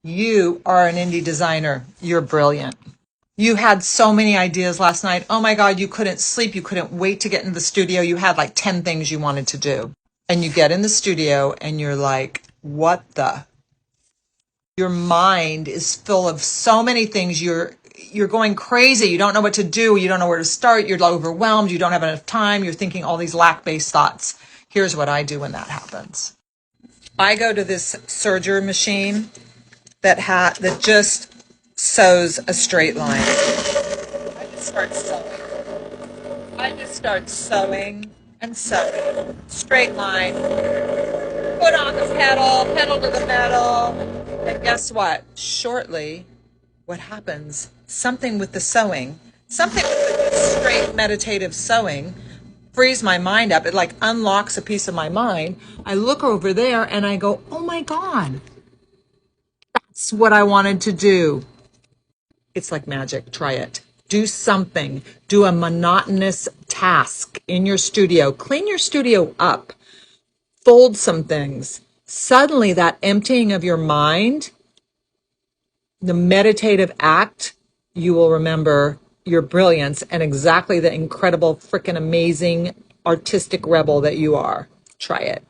You are an indie designer. You're brilliant. You had so many ideas last night. Oh my God, you couldn't sleep. You couldn't wait to get in the studio. You had like 10 things you wanted to do. And you get in the studio and you're like, what the? Your mind is full of so many things. You're going crazy. You don't know what to do. You don't know where to start. You're overwhelmed. You don't have enough time. You're thinking all these lack-based thoughts. Here's what I do when that happens. I go to this serger machine that just sews a straight line. I just start sewing. I just start sewing and sewing. Straight line. Put on the pedal to the metal. And guess what? Shortly, what happens? Something with the sewing, something with the straight meditative sewing frees my mind up. It like unlocks a piece of my mind. I look over there and I go, oh my God, that's what I wanted to do. It's like magic. Try it. Do something. Do a monotonous task in your studio. Clean your studio up. Fold some things. Suddenly, that emptying of your mind, the meditative act, you will remember your brilliance and exactly the incredible, freaking amazing artistic rebel that you are. Try it.